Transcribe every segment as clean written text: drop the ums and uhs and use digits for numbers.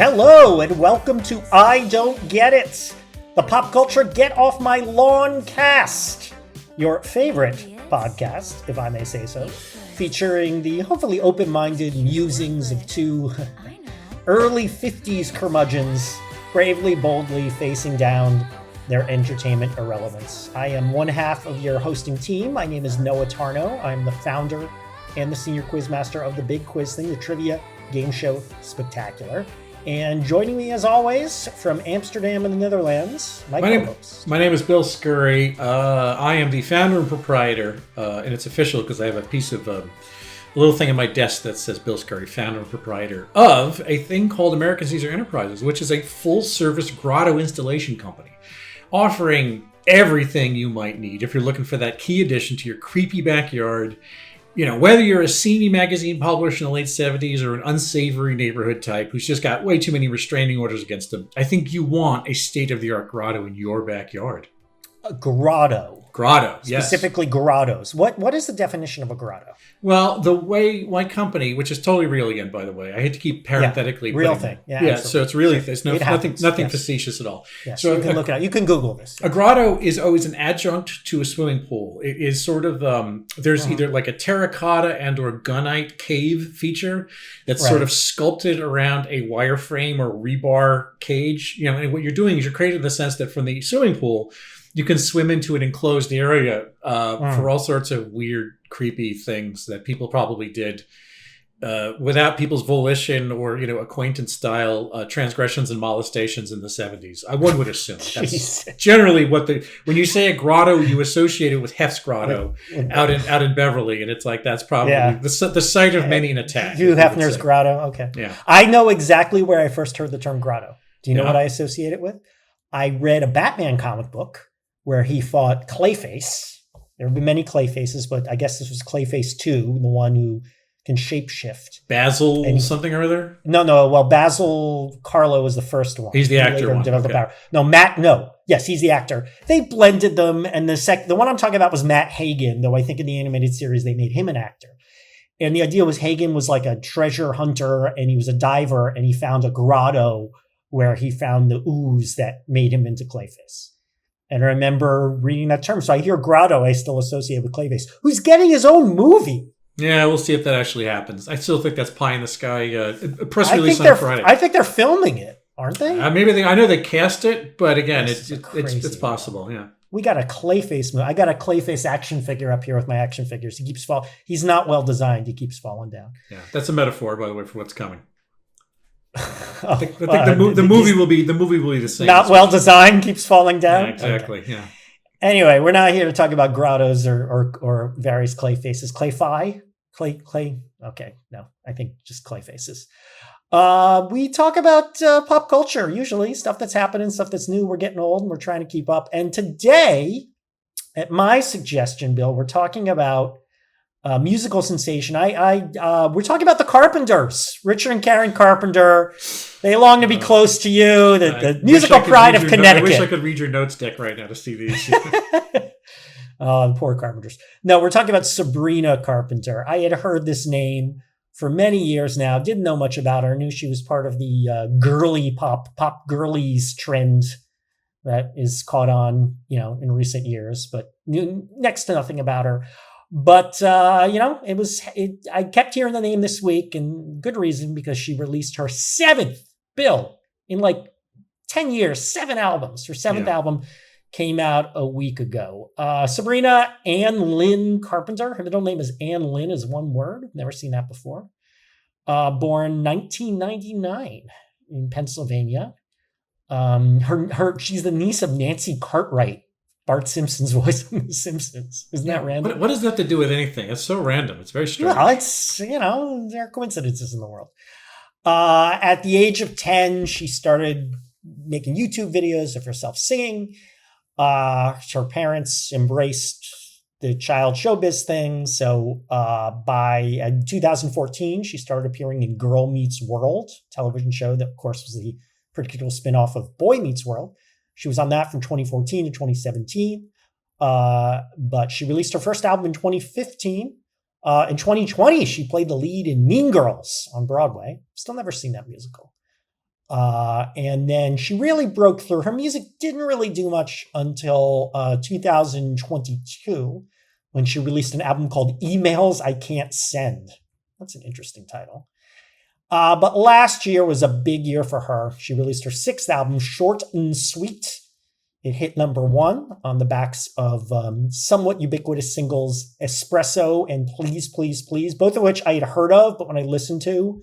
Hello and welcome to I Don't Get It, the pop culture Get Off My Lawn cast, your favorite podcast, if I may say so, featuring the hopefully open-minded musings of two early 50s curmudgeons bravely, boldly facing down their entertainment irrelevance. I am one half of your hosting team. My name is Noah Tarnow. I'm the founder and the senior quizmaster of the Big Quiz Thing, the Trivia Game Show Spectacular. And joining me, as always, from Amsterdam in the Netherlands, my co-host. My name is Bill Scurry. I am the founder and proprietor, and it's official because I have a piece of a little thing in my desk that says Bill Scurry, founder and proprietor of a thing called American Caesar Enterprises, which is a full-service grotto installation company offering everything you might need if you're looking for that key addition to your creepy backyard. You know, whether you're a seamy magazine publisher in the late 70s or an unsavory neighborhood type who's just got way too many restraining orders against them, I think you want a state-of-the-art grotto in your backyard. A grotto. Grotto, yes. Specifically grottos. What is the definition of a grotto? Well, the way my company, which is totally real again, by the way, I hate to keep parenthetically real thing. Yeah, so it's really there's nothing facetious at all. Yes, so you can look it up. You can Google this. A grotto is always an adjunct to a swimming pool. It is sort of there's either like a terracotta and or gunite cave feature that's sort of sculpted around a wireframe or rebar cage. You know, and what you're doing is you're creating the sense that from the swimming pool, you can swim into an enclosed area for all sorts of weird, creepy things that people probably did without people's volition or, you know, acquaintance-style transgressions and molestations in the 70s. One would assume. That's generally when you say a grotto, you associate it with Hef's Grotto out in Beverly, and it's like that's probably the site of many an attack. Hugh Hefner's Grotto, okay. Yeah. I know exactly where I first heard the term grotto. Do you know what I associate it with? I read a Batman comic book where he fought Clayface. There have been many Clayfaces, but I guess this was Clayface 2, the one who can shapeshift. Basil something or other? No. Well, Basil Carlo was the first one. He's the actor one. Okay. Yes, he's the actor. They blended them, and the one I'm talking about was Matt Hagen, though I think in the animated series they made him an actor. And the idea was Hagen was like a treasure hunter, and he was a diver, and he found a grotto where he found the ooze that made him into Clayface. And I remember reading that term. So I hear grotto, I still associate with Clayface, who's getting his own movie. Yeah, we'll see if that actually happens. I still think that's pie in the sky. A press release on Friday. I think they're filming it, aren't they? I know they cast it, but again, it's possible. Yeah, we got a Clayface movie. I got a Clayface action figure up here with my action figures. He's not well designed. He keeps falling down. Yeah, that's a metaphor, by the way, for what's coming. I think the movie will be the same. Not well designed, keeps falling down. Yeah, exactly. Okay. Yeah. Anyway, we're not here to talk about grottos or various clay faces. Clay. Okay, no, I think just clay faces. We talk about pop culture usually, stuff that's happening, stuff that's new. We're getting old and we're trying to keep up. And today, at my suggestion, Bill, we're talking about musical sensation. We're talking about the Carpenters, Richard and Karen Carpenter. They long to be close to you. The musical pride of Connecticut. I wish I could read your notes deck right now to see these. The poor Carpenters. No, we're talking about Sabrina Carpenter. I had heard this name for many years now. Didn't know much about her. Knew she was part of the girly pop girlies trend that is caught on, in recent years, but knew next to nothing about her. But, I kept hearing the name this week, and good reason, because she released her seventh, Bill, in like 10 years, 7 albums. Her seventh album came out a week ago. Sabrina Ann Lynn Carpenter. Her middle name is Ann Lynn, is one word. Never seen that before. Born 1999 in Pennsylvania. She's the niece of Nancy Cartwright, Bart Simpson's voice in The Simpsons. Isn't that random? What does that have to do with anything? It's so random. It's very strange. Well, it's, there are coincidences in the world. At the age of 10, she started making YouTube videos of herself singing. Her parents embraced the child showbiz thing. So by 2014, she started appearing in Girl Meets World, television show that, of course, was the particular spinoff of Boy Meets World. She was on that from 2014 to 2017. But she released her first album in 2015. In 2020, she played the lead in Mean Girls on Broadway. Still never seen that musical. And then she really broke through. Her music didn't really do much until 2022, when she released an album called Emails I Can't Send. That's an interesting title. But last year was a big year for her. She released her 6th album, Short and Sweet. It hit #1 on the backs of somewhat ubiquitous singles Espresso and Please, Please, Please, both of which I had heard of, but when I listened to,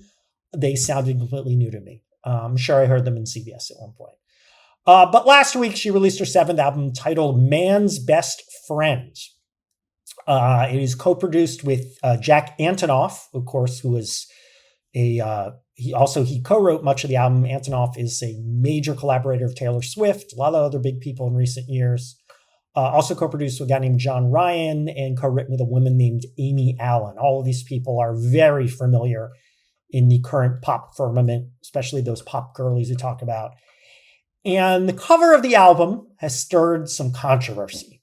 they sounded completely new to me. I'm sure I heard them in CBS at one point. But last week, she released her 7th album titled Man's Best Friend. It is co-produced with Jack Antonoff, of course, who is he co-wrote much of the album. Antonoff is a major collaborator of Taylor Swift, a lot of other big people in recent years. Also co-produced with a guy named John Ryan and co-written with a woman named Amy Allen. All of these people are very familiar in the current pop firmament, especially those pop girlies we talk about. And the cover of the album has stirred some controversy.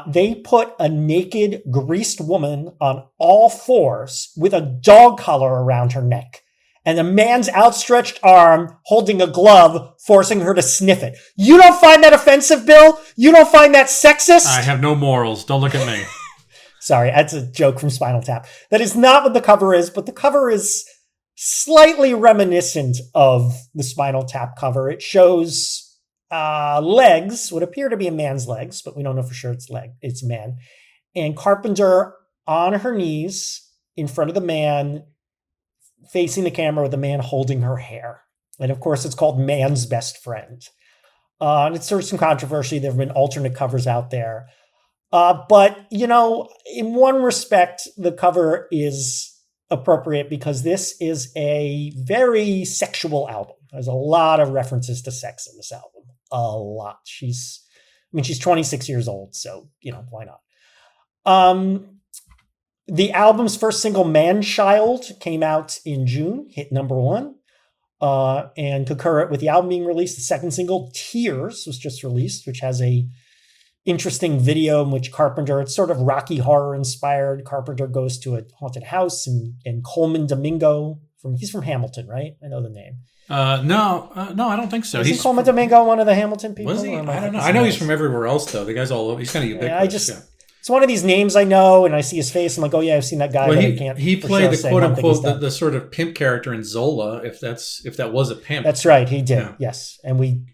They put a naked, greased woman on all fours with a dog collar around her neck and a man's outstretched arm holding a glove, forcing her to sniff it. You don't find that offensive, Bill? You don't find that sexist? I have no morals. Don't look at me. Sorry, that's a joke from Spinal Tap. That is not what the cover is, but the cover is slightly reminiscent of the Spinal Tap cover. It shows legs, would appear to be a man's legs, but we don't know for sure it's a man. And Carpenter on her knees in front of the man, facing the camera with the man holding her hair. And of course, it's called Man's Best Friend. And it's sort of some controversy. There have been alternate covers out there. But, in one respect, the cover is appropriate because this is a very sexual album. There's a lot of references to sex in this album. A lot. She's 26 years old, so, why not? The album's first single, Manchild, came out in June, hit #1. And concurrent with the album being released, the second single, Tears, was just released, which has a interesting video in which Carpenter, it's sort of Rocky Horror inspired. Carpenter goes to a haunted house and Coleman Domingo, he's from Hamilton, right? I know the name. No, I don't think so. Isn't Coleman Domingo one of the Hamilton people? Was he? I don't know. I know he's from everywhere else, though. The guy's all over. He's kind of ubiquitous. It's one of these names I know, and I see his face. I'm like, oh yeah, I've seen that guy. Well, but I can't. He played the quote unquote the sort of pimp character in Zola, if that was a pimp. That's right, he did. Yeah. Yes, and we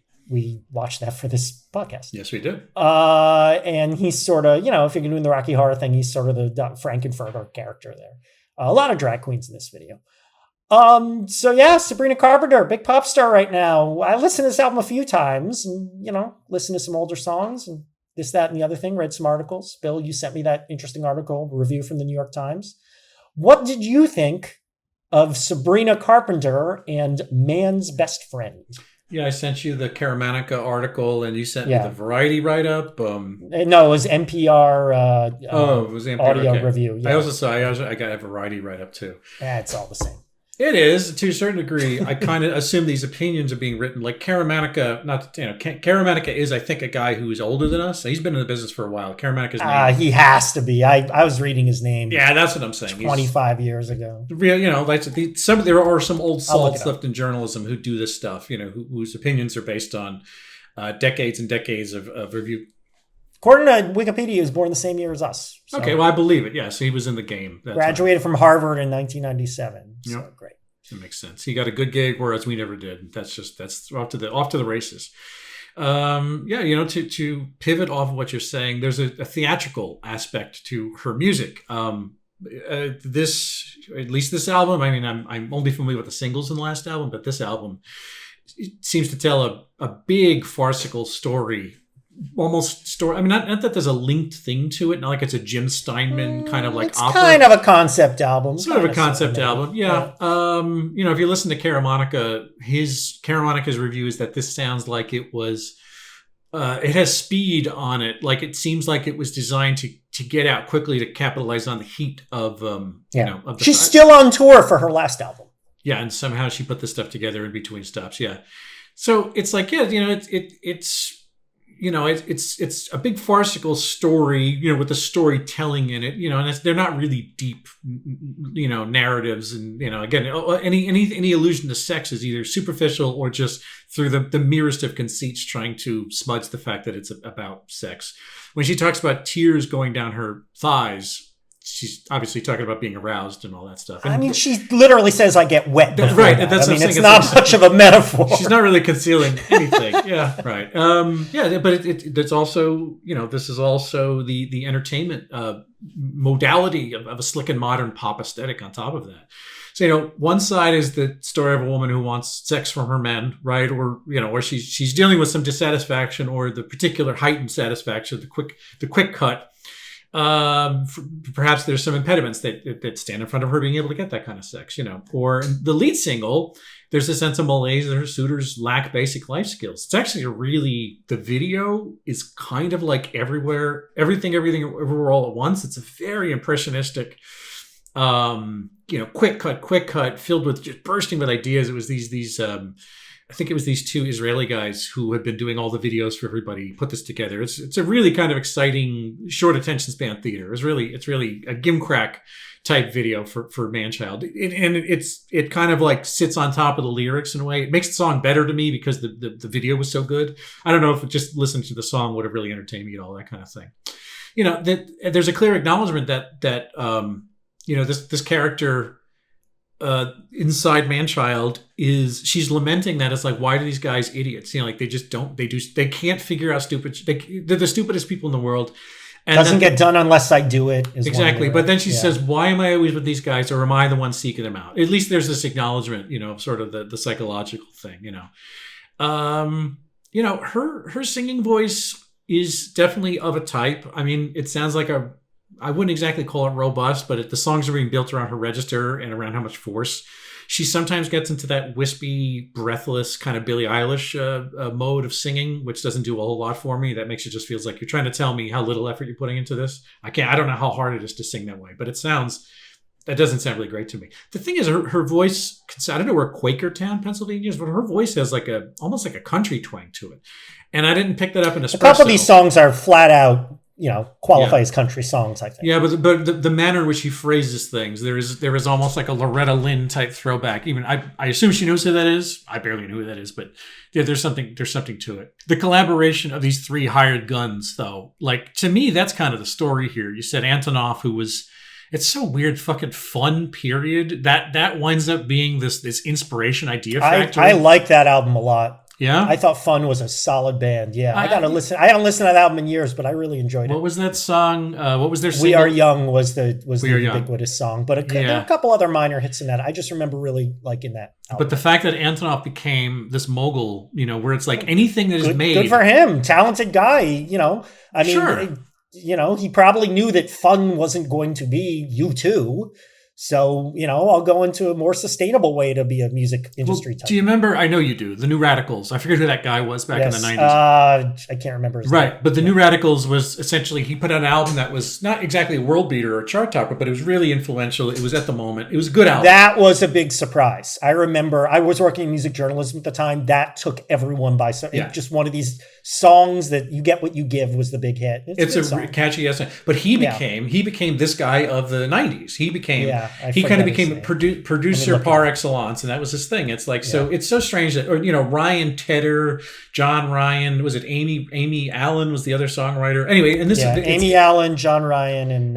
watched that for this podcast. Yes, we did. And he's sort of, if you're doing the Rocky Horror thing, he's sort of the Frankenfurter character there. A lot of drag queens in this video. So yeah, Sabrina Carpenter, big pop star right now. I listened to this album a few times and, listened to some older songs and this, that, and the other thing, read some articles. Bill, you sent me that interesting article, review from the New York Times. What did you think of Sabrina Carpenter and Man's Best Friend? Yeah, I sent you the Caramanica article and you sent me the Variety write-up. No, it was NPR it was NPR, audio review. Yeah. I got a Variety write-up too. Yeah, it's all the same. It is, to a certain degree. I kind of assume these opinions are being written like Caramanica. Caramanica is, I think, a guy who is older than us. He's been in the business for a while. Caramanica's name. He has to be. I was reading his name. Yeah, that's what I'm saying. 25 years ago. There are some old salts left in journalism who do this stuff. Whose opinions are based on decades and decades of review. According to Wikipedia, he was born the same year as us. So. Okay, well, I believe it. Yeah, so he was in the game. Graduated from Harvard in 1997. So yep. Great. That makes sense. He got a good gig, whereas we never did. That's off to the races. To pivot off of what you're saying, there's a theatrical aspect to her music. At least this album. I mean, I'm only familiar with the singles in the last album, but this album seems to tell a big farcical story. Almost story. I mean, not that there's a linked thing to it. Not like it's a Jim Steinman kind of like opera. Kind of a concept album. Sort of a concept album, yeah. If you listen to Caramanica's review is that this sounds like it was. It has speed on it. Like it seems like it was designed to get out quickly to capitalize on the heat of. She's still on tour for her last album. Yeah, and somehow she put this stuff together in between stops. Yeah, so it's like it's. it's a big farcical story, with the storytelling in it, and they're not really deep, narratives. And, again, any allusion to sex is either superficial or just through the merest of conceits trying to smudge the fact that it's about sex. When she talks about tears going down her thighs, she's obviously talking about being aroused and all that stuff. And she literally says, "I get wet." Right. That. That's it's not much of a metaphor. She's not really concealing anything. Yeah. Right. But it's also, this is also the entertainment modality of a slick and modern pop aesthetic on top of that. So, one side is the story of a woman who wants sex from her men, right? Or, or she's dealing with some dissatisfaction or the particular heightened satisfaction, the quick cut. Perhaps there's some impediments that stand in front of her being able to get that kind of sex, or in the lead single, there's a sense of malaise that her suitors lack basic life skills. It's actually the video is kind of like everything everywhere all at once. It's a very impressionistic, quick cut filled with just bursting with ideas. It was these I think it was these two Israeli guys who had been doing all the videos for everybody put this together. It's a really kind of exciting short attention span theater. It's really a gimcrack type video for Manchild. It kind of like sits on top of the lyrics in a way. It makes the song better to me because the video was so good. I don't know if just listening to the song would have really entertained me at all, that kind of thing. There's a clear acknowledgement that this character inside Manchild she's lamenting that it's like, why do these guys idiots? They can't figure out they're the stupidest people in the world. And doesn't get done unless I do it. Exactly. But then she says, why am I always with these guys, or am I the one seeking them out? At least there's this acknowledgement, sort of the psychological thing, her singing voice is definitely of a type. I mean, it sounds like I wouldn't exactly call it robust, but the songs are being built around her register and around how much force. She sometimes gets into that wispy, breathless kind of Billie Eilish mode of singing, which doesn't do a whole lot for me. That makes it just feels like you're trying to tell me how little effort you're putting into this. I don't know how hard it is to sing that way, but that doesn't sound really great to me. The thing is, her voice, I don't know where Quakertown, Pennsylvania is, but her voice has almost like a country twang to it. And I didn't pick that up in Espresso. A couple of these songs are flat out, qualify as country songs, I think. Yeah, but the manner in which he phrases things, there is almost like a Loretta Lynn type throwback. Even I assume she knows who that is. I barely know who that is, but yeah, there's something to it. The collaboration of these three hired guns, though, like, to me, that's kind of the story here. You said Antonov, who was, it's so weird, fucking fun, period. That winds up being this inspiration idea factory. I like that album a lot. Yeah, I thought Fun was a solid band. Yeah, I gotta listen. I haven't listened to that album in years, but I really enjoyed it. What was that song? What was their single? "We Are Young" was the ubiquitous song, but there are a couple other minor hits in that. I just remember really liking that album. But the fact that Antonov became this mogul, where it's like anything that is made, good for him, talented guy. I mean, sure. He probably knew that Fun wasn't going to be U2. So, I'll go into a more sustainable way to be a music industry type. Do you remember? I know you do. The New Radicals. I forget who that guy was back in the 90s. I can't remember his name. Right. But the New Radicals was essentially, he put out an album that was not exactly a world beater or a chart topper, but it was really influential. It was at the moment. It was a good album. That was a big surprise. I remember I was working in music journalism at the time. That took everyone by surprise. Yeah. Just one of these songs that you get what you give was the big hit. It's a catchy ass song. But he became this guy of the 90s. He kind of became producer par excellence, and that was his thing. It's like, so it's so strange that, Ryan Tedder, John Ryan, was it Amy Allen was the other songwriter? Anyway, and Amy Allen, John Ryan, and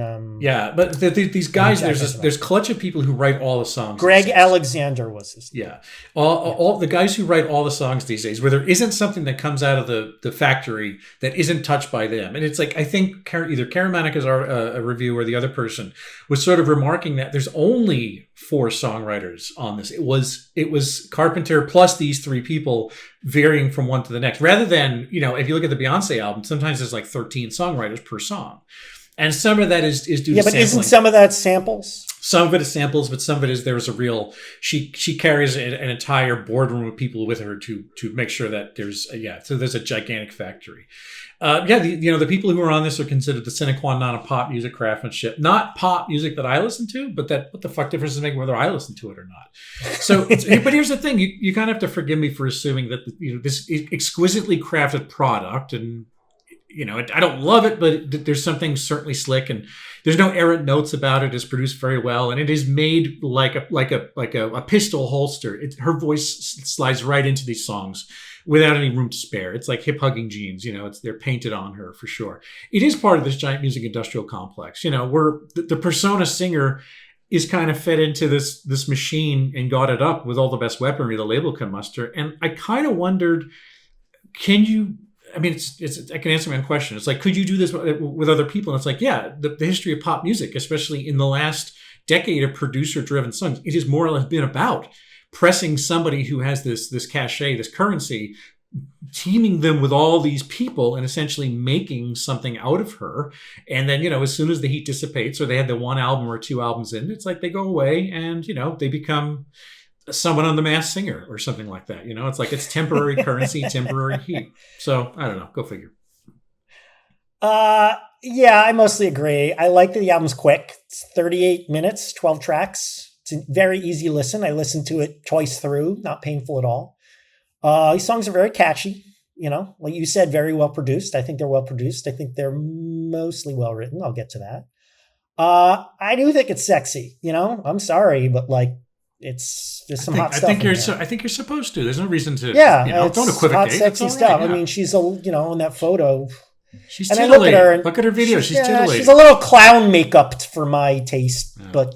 but these guys, there's clutch of people who write all the songs. Greg Alexander was his name. Yeah, all the guys who write all the songs these days, where there isn't something that comes out of the factory that isn't touched by them. And it's like, I think either Karen Manica's a review or the other person was sort of remarking that there's only 4 songwriters on this. It was Carpenter plus these 3 people varying from one to the next. Rather than, if you look at the Beyonce album, sometimes there's like 13 songwriters per song. And some of that is due to sampling. But isn't some of that samples? Some of it is samples, but some of it is she carries an entire boardroom of people with her to make sure that there's a gigantic factory. The people who are on this are considered the sine qua non of pop music craftsmanship. Not pop music that I listen to, but what the fuck difference does it make whether I listen to it or not? So, but here's the thing: you kind of have to forgive me for assuming that this exquisitely crafted product, and I don't love it, but there's something certainly slick, and there's no errant notes about it. It's produced very well, and it is made like a pistol holster. Her voice slides right into these songs without any room to spare. It's like hip hugging jeans. They're painted on her for sure. It is part of this giant music industrial complex. Where the persona singer is kind of fed into this machine and got it up with all the best weaponry the label can muster. And I kind of wondered, can you? I mean, I can answer my own question. It's like, could you do this with other people? And it's like, yeah, the history of pop music, especially in the last decade of producer-driven songs, it has more or less been about pressing somebody who has this cachet, this currency, teaming them with all these people and essentially making something out of her. And then, as soon as the heat dissipates, or they had the one album or two albums in, it's like they go away and, they become someone on The Masked Singer or something like that. It's like it's temporary currency, temporary heat. So I don't know. Go figure. Yeah, I mostly agree. I like that the album's quick. It's 38 minutes, 12 tracks. It's a very easy listen. I listened to it twice through, not painful at all. These songs are very catchy. Like you said, very well produced. I think they're well produced. I think they're mostly well written. I'll get to that. I do think it's sexy. I'm sorry, but like, there's some hot stuff. I think you're supposed to. There's no reason to. Yeah, don't equivocate. Hot, sexy stuff. Yeah. I mean, she's in that photo. She's titillating. Look at her video. She's titillating. She's a little clown makeup for my taste, but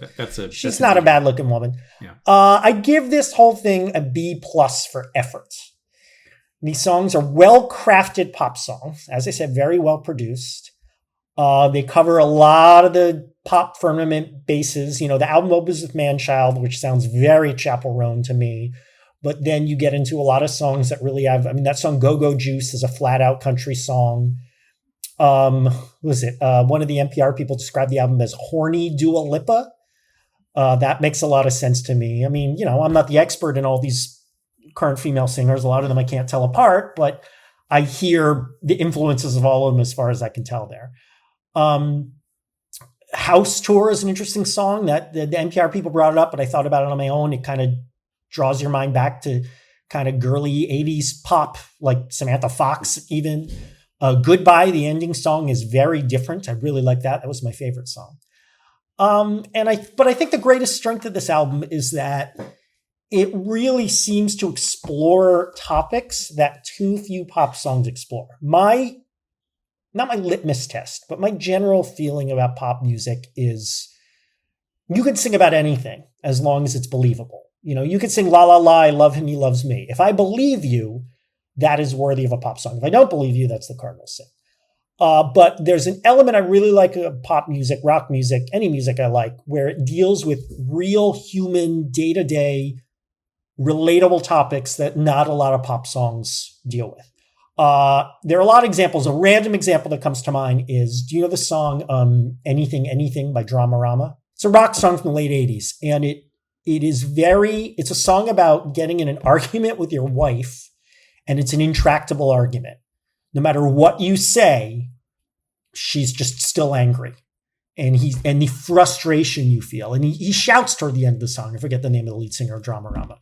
she's not a bad looking woman. Yeah. I give this whole thing a B+ for effort. These songs are well crafted pop songs, as I said, very well produced. They cover a lot of the pop firmament bases. The album opens with Manchild, which sounds very Chappell Roan to me. But then you get into a lot of songs that really have, that song Go Go Juice is a flat out country song. One of the NPR people described the album as horny Dua Lipa. That makes a lot of sense to me. I'm not the expert in all these current female singers. A lot of them I can't tell apart, but I hear the influences of all of them as far as I can tell there. House Tour is an interesting song that the NPR people brought it up, but I thought about it on my own. It kind of draws your mind back to kind of girly 80s pop, like Samantha Fox even. Goodbye, the ending song, is very different. I really like that. That was my favorite song. But I think the greatest strength of this album is that it really seems to explore topics that too few pop songs explore. Not my litmus test, but my general feeling about pop music is you can sing about anything as long as it's believable. You can sing La La La, I love him, he loves me. If I believe you, that is worthy of a pop song. If I don't believe you, that's the cardinal sin. But there's an element I really like of pop music, rock music, any music I like, where it deals with real human, day-to-day, relatable topics that not a lot of pop songs deal with. There are a lot of examples. A random example that comes to mind is, do you know the song Anything, Anything by Dramarama? It's a rock song from the late 80s. And it's a song about getting in an argument with your wife, and it's an intractable argument. No matter what you say, she's just still angry. And the frustration you feel. And he shouts toward the end of the song. I forget the name of the lead singer of Dramarama.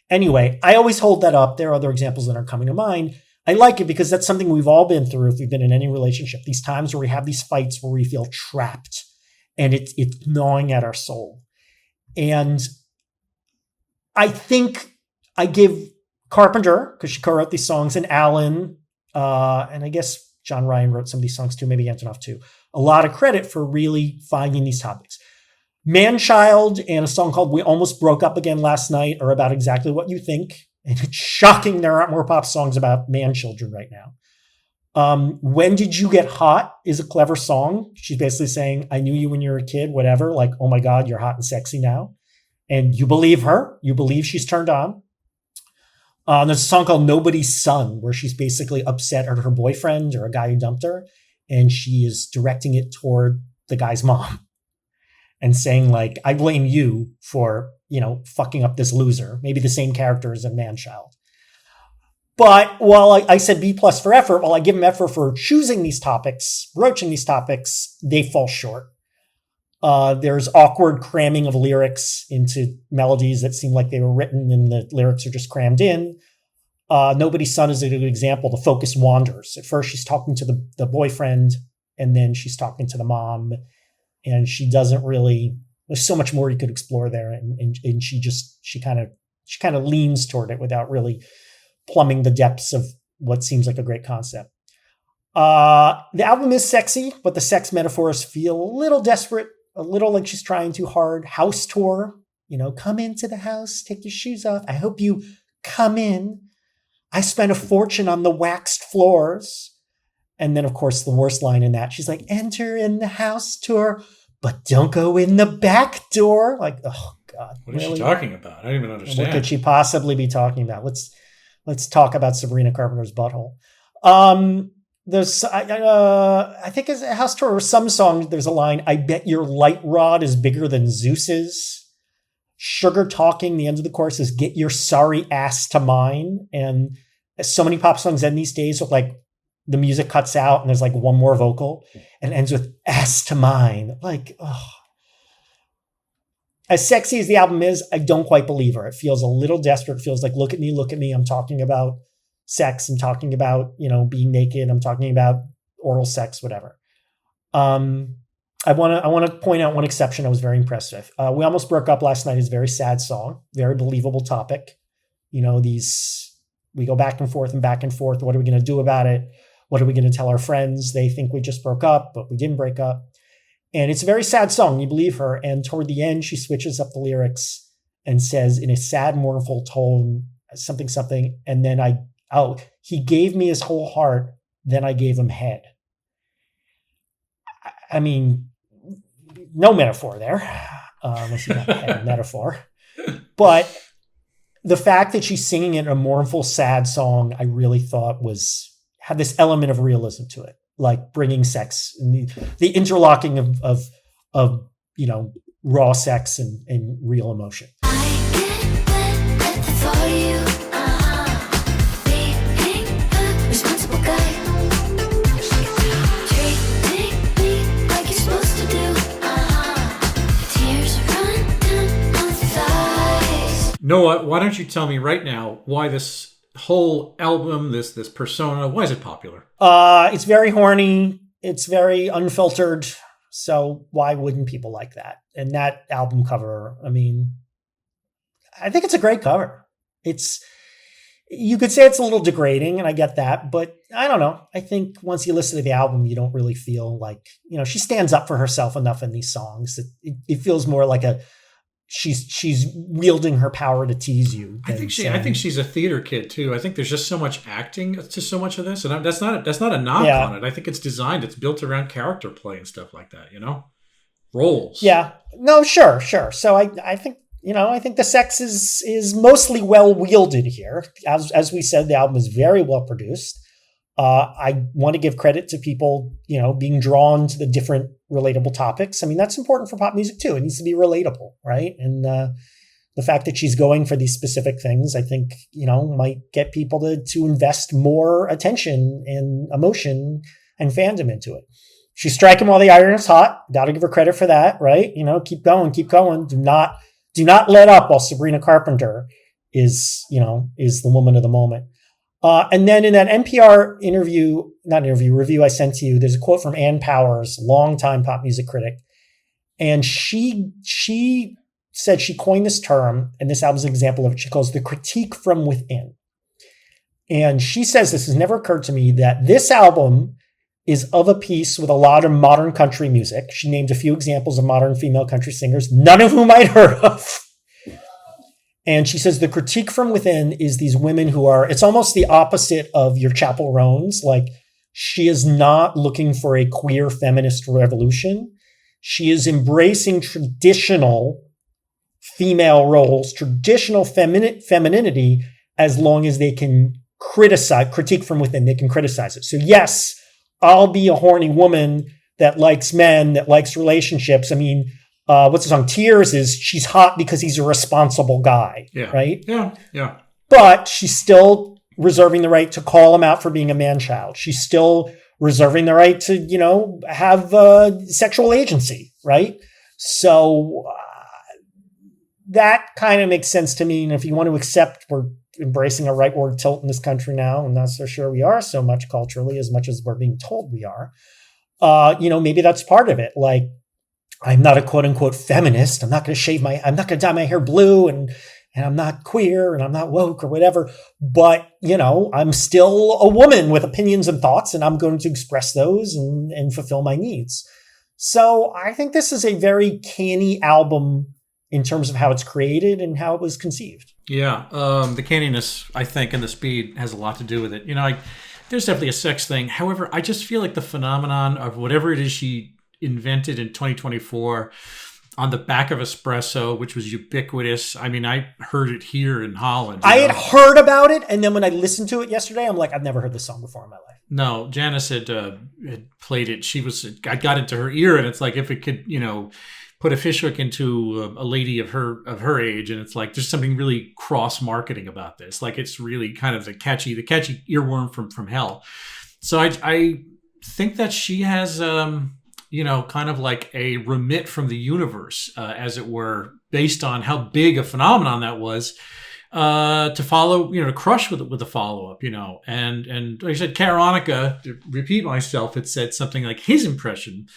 Anyway, I always hold that up. There are other examples that are coming to mind. I like it because that's something we've all been through if we've been in any relationship. These times where we have these fights where we feel trapped and it's gnawing at our soul. And I think I give Carpenter, because she co-wrote these songs, and Alan, and I guess John Ryan wrote some of these songs too, maybe Antonoff too, a lot of credit for really finding these topics. Manchild and a song called We Almost Broke Up Again Last Night are about exactly what you think. And it's shocking there aren't more pop songs about man-children right now. When Did You Get Hot is a clever song. She's basically saying, I knew you when you were a kid, whatever. Like, oh my God, you're hot and sexy now. And you believe her. You believe she's turned on. There's a song called Nobody's Son, where she's basically upset at her boyfriend or a guy who dumped her. And she is directing it toward the guy's mom and saying, like, I blame you for, fucking up this loser. Maybe the same character as a Manchild. But while I said B+ for effort, while I give them effort for choosing these topics, broaching these topics, they fall short. There's awkward cramming of lyrics into melodies that seem like they were written and the lyrics are just crammed in. Nobody's Son is a good example. The focus wanders. At first, she's talking to the boyfriend, and then she's talking to the mom, and she doesn't really. There's so much more you could explore there, and she kind of leans toward it without really plumbing the depths of what seems like a great concept. The album is sexy, but the sex metaphors feel a little desperate, a little like she's trying too hard. House tour, come into the house, take your shoes off. I hope you come in. I spent a fortune on the waxed floors. And then, of course, the worst line in that, she's like, enter in the house tour, but don't go in the back door. Like, oh, God. What is she talking about? I don't even understand. What could she possibly be talking about? Let's talk about Sabrina Carpenter's butthole. There's, I think it's a house tour or some song, there's a line, I bet your light rod is bigger than Zeus's. Sugar talking, the end of the chorus is get your sorry ass to mine. And so many pop songs end these days with like the music cuts out and there's like one more vocal and ends with ass to mine. Like, oh. As sexy as the album is, I don't quite believe her. It feels a little desperate. It feels like, look at me. I'm talking about sex. I'm talking about, being naked. I'm talking about oral sex, whatever. I want to point out one exception I was very impressed with. We Almost Broke Up Last Night is a very sad song, very believable topic. We go back and forth and back and forth. What are we going to do about it? What are we going to tell our friends? They think we just broke up, but we didn't break up. And it's a very sad song. You believe her. And toward the end, she switches up the lyrics and says in a sad, mournful tone, something. And then he gave me his whole heart. Then I gave him head. I mean, no metaphor there, unless you got a metaphor. But the fact that she's singing it in a mournful, sad song, I really thought had this element of realism to it, like bringing sex and the interlocking of raw sex and real emotion. I get wet for you, being a responsible guy. Noah, why don't you tell me right now why this whole album, this persona, why is it popular? It's very horny. It's very unfiltered. So why wouldn't people like that? And that album cover, I mean, I think it's a great cover. You could say it's a little degrading, and I get that, but I don't know. I think once you listen to the album, you don't really feel like, she stands up for herself enough in these songs. It feels more like she's wielding her power to tease you. I think she's a theater kid too. I think there's just so much acting to so much of this, and that's not a knock on it. I think it's designed. It's built around character play and stuff like that. Roles. Yeah. No. Sure. So I think I think the sex is mostly well wielded here. As we said, the album is very well produced. I want to give credit to people, being drawn to the different relatable topics. I mean, that's important for pop music too. It needs to be relatable, right? And the fact that she's going for these specific things, I think, might get people to invest more attention and emotion and fandom into it. She's striking while the iron is hot. Got to give her credit for that, right? Keep going. Do not let up while Sabrina Carpenter is the woman of the moment. And then in that NPR review I sent to you, there's a quote from Ann Powers, longtime pop music critic. And she said she coined this term, and this album is an example of it. She calls the critique from within. And she says, this has never occurred to me, that this album is of a piece with a lot of modern country music. She named a few examples of modern female country singers, none of whom I'd heard of. And she says the critique from within is these women who it's almost the opposite of your Chappell Roans. Like, she is not looking for a queer feminist revolution. She is embracing traditional female roles, traditional femininity, as long as they can critique from within. They can criticize it. So yes, I'll be a horny woman that likes men, that likes relationships. I mean, what's the song? Tears is she's hot because he's a responsible guy, right? Yeah. But she's still reserving the right to call him out for being a man-child. She's still reserving the right to, have sexual agency, right? So that kind of makes sense to me. And if you want to accept we're embracing a rightward tilt in this country now, and not so sure we are so much culturally as much as we're being told we are. Maybe that's part of it. Like, I'm not a quote unquote feminist. I'm not going to dye my hair blue, and I'm not queer, and I'm not woke or whatever. But, I'm still a woman with opinions and thoughts, and I'm going to express those and fulfill my needs. So I think this is a very canny album in terms of how it's created and how it was conceived. Yeah, the canniness, I think, and the speed has a lot to do with it. There's definitely a sex thing. However, I just feel like the phenomenon of whatever it is she invented in 2024 on the back of espresso, which was ubiquitous. I mean, I heard it here in Holland. I had heard about it, and then when I listened to it yesterday, I'm like, I've never heard this song before in my life. No, Janice had played it. I got into her ear, and it's like if it could, put a fishhook into a lady of her age, and it's like there's something really cross marketing about this. Like, it's really kind of the catchy earworm from hell. So I think that she has kind of like a remit from the universe, as it were, based on how big a phenomenon that was, to follow, to crush with the follow up, and like I said, Karonica, to repeat myself, it said something like his impression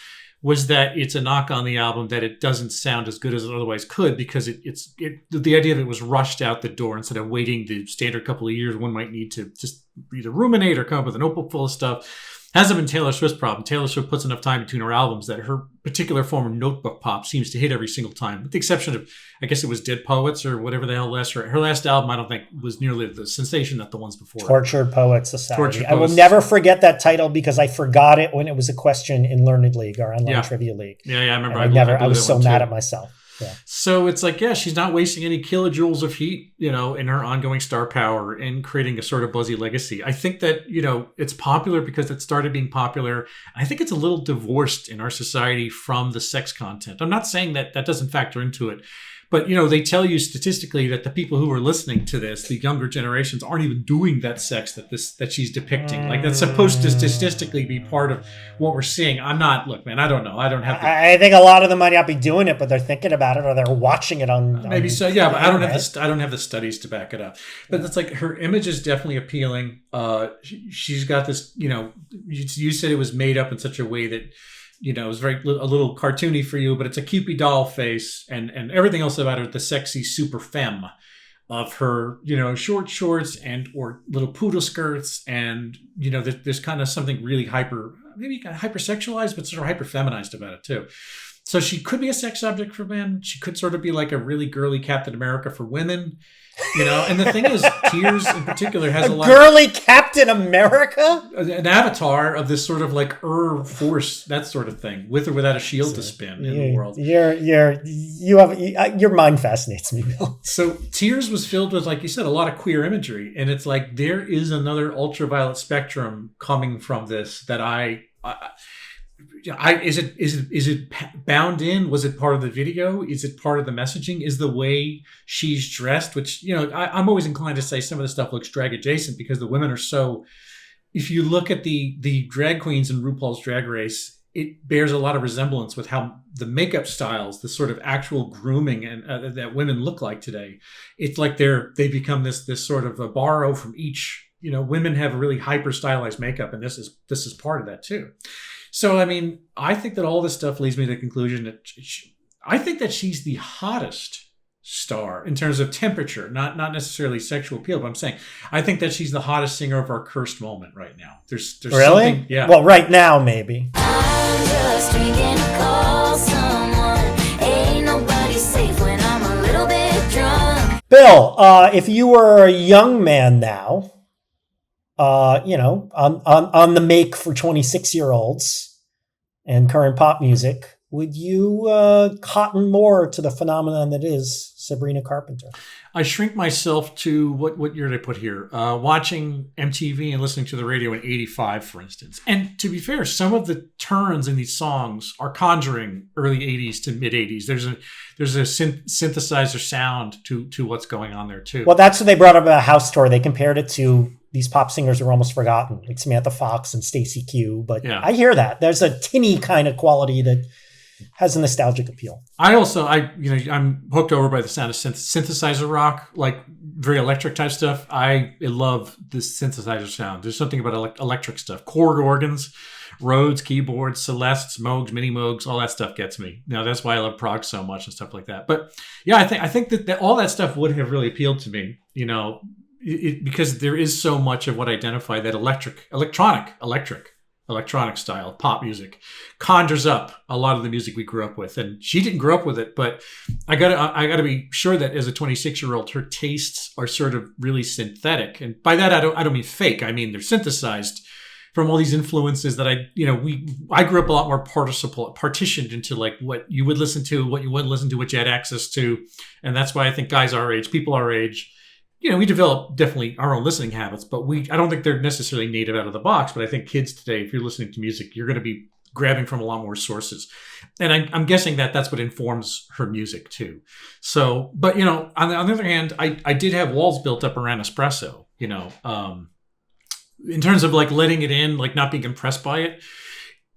was that it's a knock on the album that it doesn't sound as good as it otherwise could, because the idea of it was rushed out the door instead of waiting the standard couple of years one might need to just either ruminate or come up with a notebook full of stuff. Hasn't been Taylor Swift's problem. Taylor Swift puts enough time between her albums that her particular form of notebook pop seems to hit every single time, with the exception of, I guess it was Dead Poets or whatever the hell her last album, I don't think was nearly the sensation that the ones before. Tortured Poets Society. I will never forget that title because I forgot it when it was a question in Learned League, our online trivia league. Yeah, I remember. I was so mad at myself. Yeah. So it's like, she's not wasting any kilojoules of heat, in her ongoing star power and creating a sort of buzzy legacy. I think that, it's popular because it started being popular. I think it's a little divorced in our society from the sex content. I'm not saying that doesn't factor into it. But, they tell you statistically that the people who are listening to this, the younger generations, aren't even doing that sex that she's depicting. Like, that's supposed to statistically be part of what we're seeing. I don't know. I don't have I think a lot of them might not be doing it, but they're thinking about it or they're watching it on maybe so, yeah, but I don't have the studies to back it up. But it's like her image is definitely appealing. She's got this, you said it was made up in such a way that it was a little cartoony for you, but it's a Cupid doll face and everything else about her, the sexy super femme of her, short shorts and or little poodle skirts. And, there's kind of something really hypersexualized, but sort of hyper feminized about it too. So she could be a sex object for men. She could sort of be like a really girly Captain America for women. And the thing is, Tears in particular has a lot girly Captain America, an avatar of this sort of like force, that sort of thing, with or without a shield to spin in the world. Your mind fascinates me, Bill. So Tears was filled with, like you said, a lot of queer imagery, and it's like there is another ultraviolet spectrum coming from this that is it bound in? Was it part of the video? Is it part of the messaging? Is the way she's dressed, which, I'm always inclined to say some of the stuff looks drag adjacent because the women are so, if you look at the drag queens in RuPaul's Drag Race, it bears a lot of resemblance with how the makeup styles, the sort of actual grooming and that women look like today. It's like they become this sort of a borrow from each, women have really hyper stylized makeup, and this is part of that too. So, I mean, I think that all this stuff leads me to the conclusion that I think that she's the hottest star in terms of temperature, not necessarily sexual appeal, but I'm saying I think that she's the hottest singer of our cursed moment right now. There's really? Something, yeah. Well, right now, maybe. I'm just drinking to call someone. Ain't nobody safe when I'm a little bit drunk. Bill, if you were a young man now, on the make for 26-year-olds and current pop music, would you cotton more to the phenomenon that is Sabrina Carpenter? I shrink myself to what year did I put here? Watching MTV and listening to the radio in '85, for instance. And to be fair, some of the turns in these songs are conjuring early '80s to mid '80s. There's a synthesizer sound to what's going on there too. Well, that's what they brought up about House Tour. They compared it to these pop singers who are almost forgotten, like Samantha Fox and Stacey Q. But yeah. I hear that. There's a tinny kind of quality that has a nostalgic appeal. I'm hooked over by the sound of synthesizer rock, like very electric type stuff. I love this synthesizer sound. There's something about electric stuff. Chord organs, Rhodes, keyboards, Celestes, Moogs, Mini Moogs, all that stuff gets me. That's why I love prog so much and stuff like that. But yeah, I think that all that stuff would have really appealed to me, because there is so much of what I identify that electronic style pop music conjures up a lot of the music we grew up with. And she didn't grow up with it, but I gotta be sure that as a 26-year-old, her tastes are sort of really synthetic. And by that, I don't mean fake. I mean, they're synthesized from all these influences that I grew up a lot more partitioned into like what you would listen to, what you wouldn't listen to, what you had access to. And that's why I think guys our age, people our age, we develop definitely our own listening habits, but I don't think they're necessarily native out of the box. But I think kids today, if you're listening to music, you're going to be grabbing from a lot more sources. And I'm guessing that that's what informs her music too. So, but, on the other hand, I did have walls built up around espresso, in terms of like letting it in, like not being impressed by it,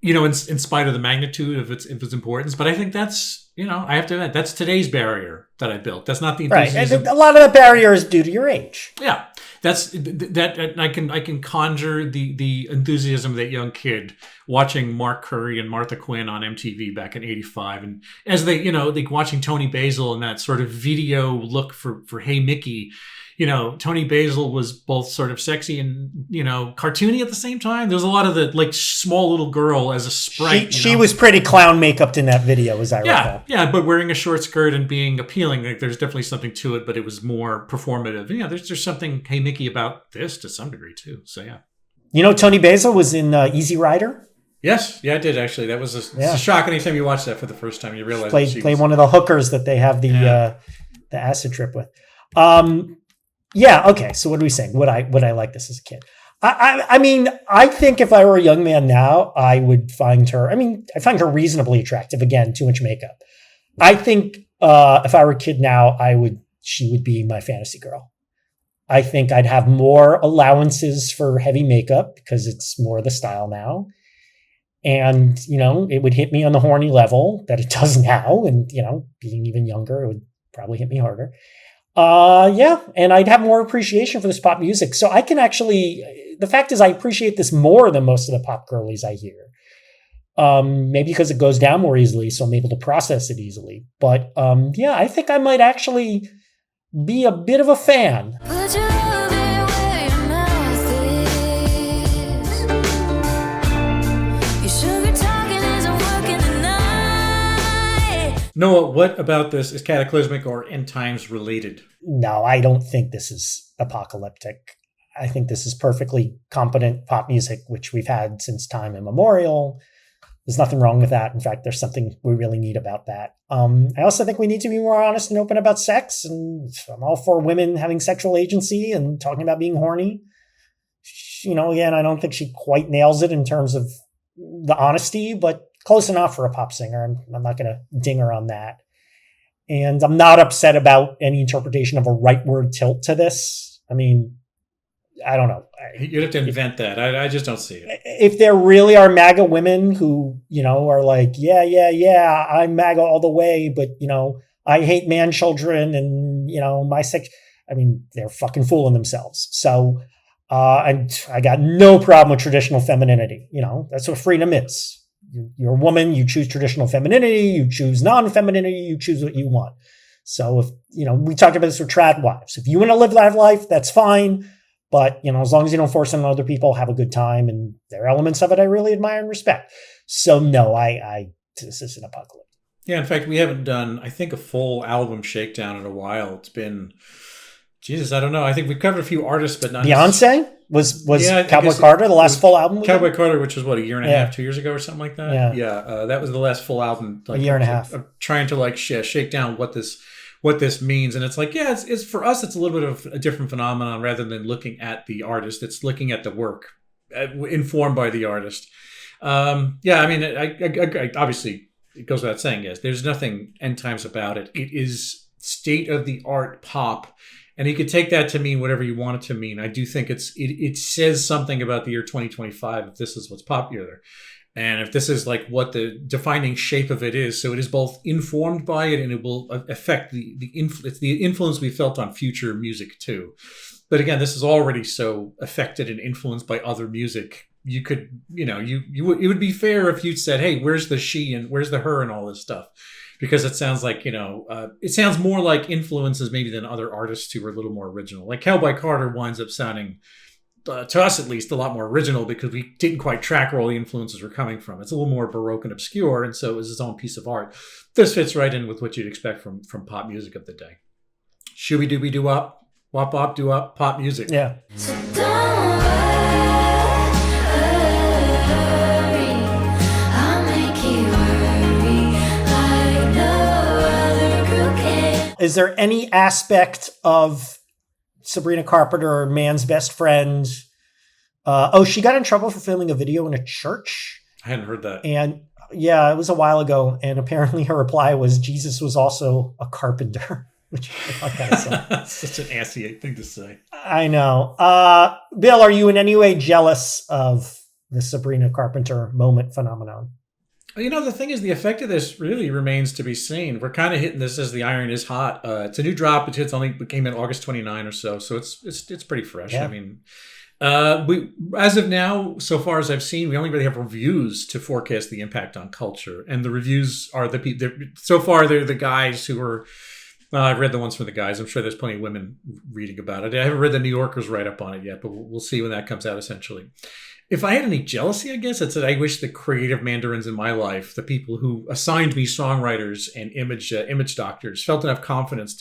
in spite of the magnitude of its importance. But I think that's, I have to admit, that's today's barrier that I built. That's not the enthusiasm. Right. And a lot of the barrier is due to your age. Yeah. That I can conjure the enthusiasm of that young kid watching Mark Curry and Martha Quinn on MTV back in '85, and as they watching Tony Basil and that sort of video look for Hey Mickey. Tony Basil was both sort of sexy and, cartoony at the same time. There's a lot of the like small little girl as a sprite. She was pretty clown maked in that video, as I recall. Yeah, but wearing a short skirt and being appealing, like there's definitely something to it, but it was more performative. There's something Hey Mickey about this to some degree too. So yeah. Tony Basil was in Easy Rider. Yes, yeah, I did actually. That was it's a shock anytime you watch that for the first time. You realize played one of the hookers that they have the acid trip with. Yeah. Okay. So what are we saying? Would I like this as a kid? I mean, I think if I were a young man now, I would find her. I mean, I find her reasonably attractive. Again, too much makeup. I think if I were a kid now, she would be my fantasy girl. I think I'd have more allowances for heavy makeup because it's more the style now. And, it would hit me on the horny level that it does now. And, being even younger, it would probably hit me harder. And I'd have more appreciation for this pop music. So I can the fact is I appreciate this more than most of the pop girlies I hear. Maybe because it goes down more easily, so I'm able to process it easily. But, I think I might actually be a bit of a fan. Noah, what about this is cataclysmic or end times related? No, I don't think this is apocalyptic. I think this is perfectly competent pop music, which we've had since time immemorial. There's nothing wrong with that. In fact, there's something we really need about that. I also think we need to be more honest and open about sex. And I'm all for women having sexual agency and talking about being horny. Again, I don't think she quite nails it in terms of the honesty, but close enough for a pop singer. I'm not going to ding her on that. And I'm not upset about any interpretation of a rightward tilt to this. I mean, I don't know. You'd have to invent that. I just don't see it. If there really are MAGA women who, are like, yeah, I'm MAGA all the way, but, I hate man children and, my sex. I mean, they're fucking fooling themselves. So I got no problem with traditional femininity. That's what freedom is. You're a woman, you choose traditional femininity, you choose non-femininity, you choose what you want. So if, we talked about this with trad wives. If you want to live that life, that's fine. But, as long as you don't force it on other people, have a good time. And there are elements of it I really admire and respect. So no, this is an apocalypse. Yeah, in fact, we haven't done, I think, a full album shakedown in a while. It's been, Jesus, I don't know. I think we've covered a few artists, but not Beyonce was Cowboy Carter the last full album? Cowboy Carter, which was a year and a half, 2 years ago or something like that. Yeah. That was the last full album. A year and a half. Trying to shake down what this means. And it's like, it's for us, it's a little bit of a different phenomenon rather than looking at the artist. It's looking at the work informed by the artist. I mean, I obviously, it goes without saying, yes, there's nothing end times about it. It is state of the art pop. And you could take that to mean whatever you want it to mean. I do think it says something about the year 2025 if this is what's popular. And if this is like what the defining shape of it is, so it is both informed by it and it will affect the influence we felt on future music too. But again, this is already so affected and influenced by other music. You could, it would be fair if you'd said, hey, where's the she and where's the her and all this stuff? Because it sounds like, it sounds more like influences maybe than other artists who are a little more original. Like Cowboy Carter winds up sounding, to us at least, a lot more original because we didn't quite track where all the influences were coming from. It's a little more Baroque and obscure, and so it was his own piece of art. This fits right in with what you'd expect from pop music of the day. Shooby-dooby-doo-wop, wop-wop, doo-wop, pop music. Yeah. So don't worry, I'll make you worry like no other group can. Is there any aspect of Sabrina Carpenter, Man's Best Friend? She got in trouble for filming a video in a church. I hadn't heard that. And yeah, it was a while ago. And apparently her reply was, Jesus was also a carpenter, which I thought kind of funny. Such an assy thing to say. I know. Bill, are you in any way jealous of the Sabrina Carpenter moment phenomenon? The thing is, the effect of this really remains to be seen. We're kind of hitting this as the iron is hot. It's a new drop. It came in August 29 or so it's pretty fresh. Yeah. I mean, we as of now, so far as I've seen, we only really have reviews to forecast the impact on culture, and the reviews are so far they're the guys who are. I've read the ones from the guys. I'm sure there's plenty of women reading about it. I haven't read the New Yorker's write-up on it yet, but we'll see when that comes out. Essentially. If I had any jealousy, I guess it's that I wish the creative mandarins in my life, the people who assigned me songwriters and image doctors, felt enough confidence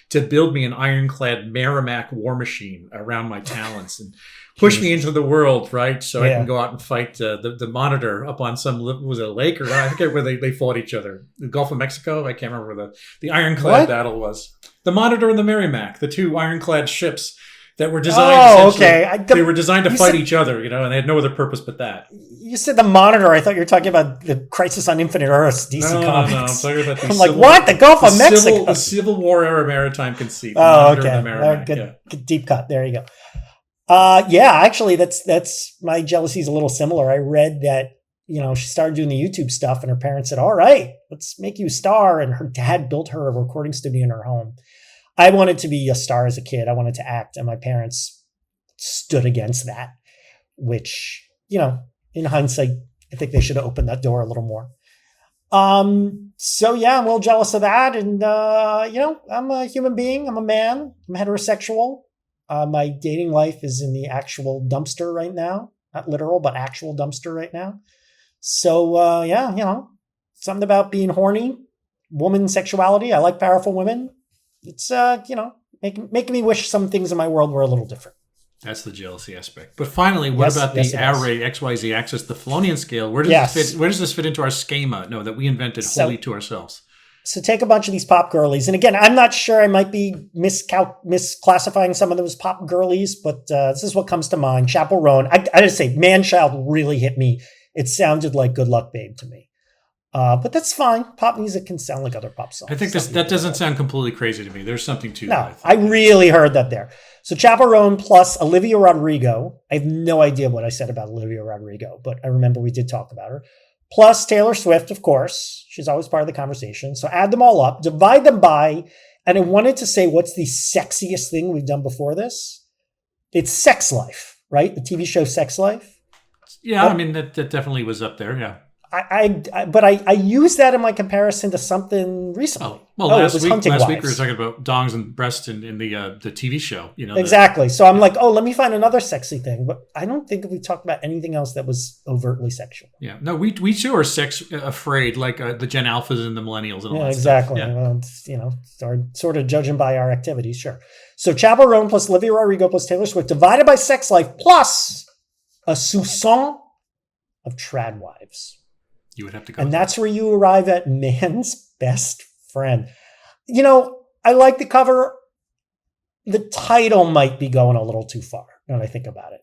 to build me an ironclad Merrimack war machine around my talents and push me into the world, right? So I can go out and fight the Monitor up on was it a lake or I forget where they fought each other. The Gulf of Mexico? I can't remember where the ironclad battle was. The Monitor and the Merrimack, the two ironclad ships that were designed. They were designed to fight each other, and they had no other purpose but that. You said the Monitor. I thought you were talking about the Crisis on Infinite Earths DC comics. No, I'm talking about I'm like, what? The Gulf of Mexico? The Civil War era maritime conceit. Oh, okay. Good deep cut. There you go. Actually, that's my jealousy is a little similar. I read that, she started doing the YouTube stuff and her parents said, all right, let's make you a star. And her dad built her a recording studio in her home. I wanted to be a star as a kid. I wanted to act, and my parents stood against that, which, in hindsight, I think they should have opened that door a little more. I'm a little jealous of that. And, I'm a human being. I'm a man. I'm heterosexual. My dating life is in the actual dumpster right now. Not literal, but actual dumpster right now. So, something about being horny, woman sexuality. I like powerful women. It's, making me wish some things in my world were a little different. That's the jealousy aspect. But finally, what about the array XYZ axis, the Felonian scale? Where does this fit into our schema? No, that we invented wholly to ourselves. So take a bunch of these pop girlies. And again, I'm not sure, I might be misclassifying some of them as pop girlies, but this is what comes to mind. Chappell Roan. I gotta say, Manchild really hit me. It sounded like Good Luck Babe to me. But that's fine. Pop music can sound like other pop songs. I think that doesn't sound completely crazy to me. There's something to that. No, I really heard that there. So Chappell Roan plus Olivia Rodrigo. I have no idea what I said about Olivia Rodrigo, but I remember we did talk about her. Plus Taylor Swift, of course. She's always part of the conversation. So add them all up, divide them by, and I wanted to say, what's the sexiest thing we've done before this? It's Sex Life, right? The TV show Sex Life. Yeah, I mean, that definitely was up there, yeah. But I used that in my comparison to something recently. Last week we were talking about dongs and breasts in the TV show. Exactly. So I'm like, let me find another sexy thing. But I don't think we talked about anything else that was overtly sexual. Yeah. No, we too are sex afraid, like the Gen Alphas and the Millennials and all that exactly. stuff. Yeah. Well, sort of judging by our activities, sure. So Chappell Roan plus Olivia Rodrigo plus Taylor Swift divided by Sex Life plus a soupçon of trad wives. You would have to go. And that's where you arrive at Man's Best Friend. I like the cover. The title might be going a little too far when I think about it.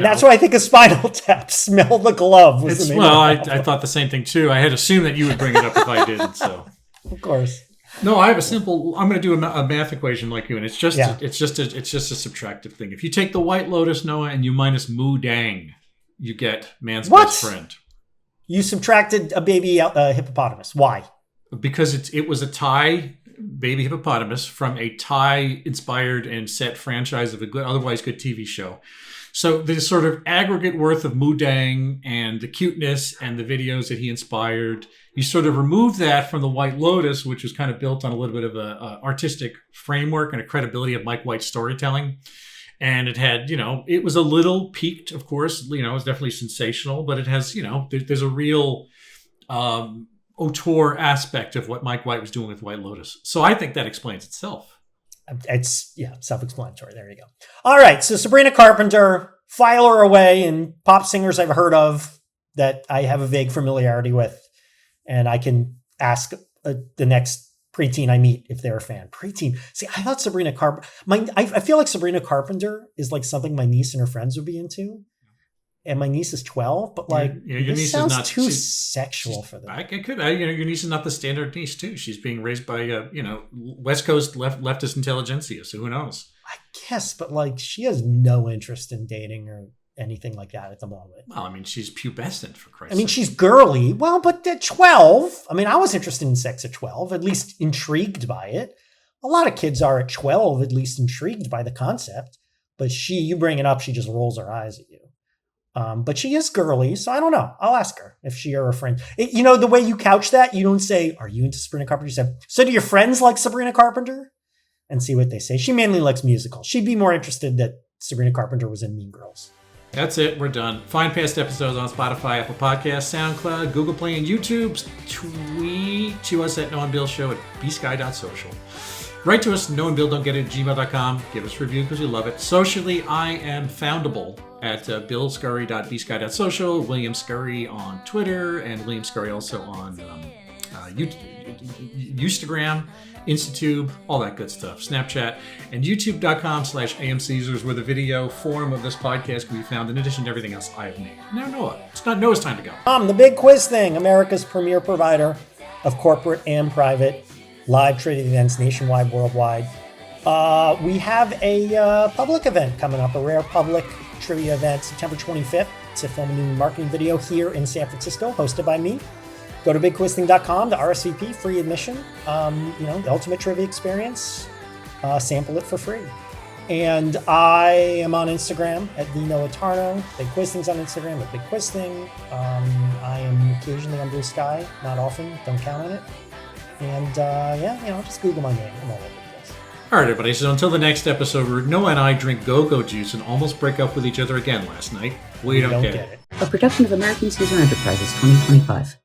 That's why I think of Spinal Tap. Smell the Glove was the name I thought the same thing too. I had assumed that you would bring it up if I didn't. So of course. No, I have a simple. I'm going to do a math equation like you, and it's just a subtractive thing. If you take the White Lotus, Noah, and you minus Mu Dang. you get man's What? best friend. You subtracted a baby hippopotamus. Why? Because it was a Thai baby hippopotamus from a Thai-inspired and set franchise of a otherwise good TV show. So the sort of aggregate worth of Mudang and the cuteness and the videos that he inspired, you sort of remove that from the White Lotus, which was kind of built on a little bit of a artistic framework and a credibility of Mike White's storytelling. And it had, it was a little peaked, of course, it was definitely sensational, but it has, there's a real auteur aspect of what Mike White was doing with White Lotus. So I think that explains itself. It's, self-explanatory. There you go. All right. So Sabrina Carpenter, file her away in pop singers I've heard of that I have a vague familiarity with. And I can ask the next preteen I meet if they're a fan. Preteen. See, I thought Sabrina Carpenter, I feel like Sabrina Carpenter is like something my niece and her friends would be into. And my niece is 12, but your niece this sounds is not too sexual for them. Your niece is not the standard niece too. She's being raised by West Coast leftist intelligentsia. So who knows? I guess, but she has no interest in dating or anything like that at the moment. Well, she's pubescent, for Christ's sake. She's girly. Well, but at 12, I was interested in sex at 12, at least intrigued by it. A lot of kids are at 12, at least intrigued by the concept. But you bring it up, she just rolls her eyes at you. But she is girly, so I don't know. I'll ask her if she or her friend. The way you couch that, you don't say, "Are you into Sabrina Carpenter?" You say, "So do your friends like Sabrina Carpenter?" And see what they say. She mainly likes musicals. She'd be more interested that Sabrina Carpenter was in Mean Girls. That's it. We're done. Find past episodes on Spotify, Apple Podcasts, SoundCloud, GooglePlay, and YouTube. Tweet to us at Noah and Bill Show at bsky.social. Write to us, noahandbilldon'tgetit@gmail.com. Give us a review because we love it. Socially, I am foundable at billscurry.bsky.social, William Scurry on Twitter, and William Scurry also on Instagram, Institute, all that good stuff, Snapchat, and youtube.com/AMCaesars, where the video form of this podcast can be found in addition to everything else I have named. Now, Noah, it's not Noah's time to go. The Big Quiz Thing, America's premier provider of corporate and private live trivia events nationwide, worldwide. We have a public event coming up, a rare public trivia event, September 25th. It's a film and new marketing video here in San Francisco, hosted by me. Go to bigquizthing.com to RSVP, free admission. The ultimate trivia experience. Sample it for free. And I am on Instagram at Tarnow. Big Quiz Thing's on Instagram at Big Quiz Thing. I am occasionally on Blue Sky, not often, don't count on it. And just Google my name. I'm all over the place. All right, everybody. So until the next episode, where Noah and I drink go-go juice and almost break up with each other again last night, we don't get it. A production of American Caesar Enterprises 2025.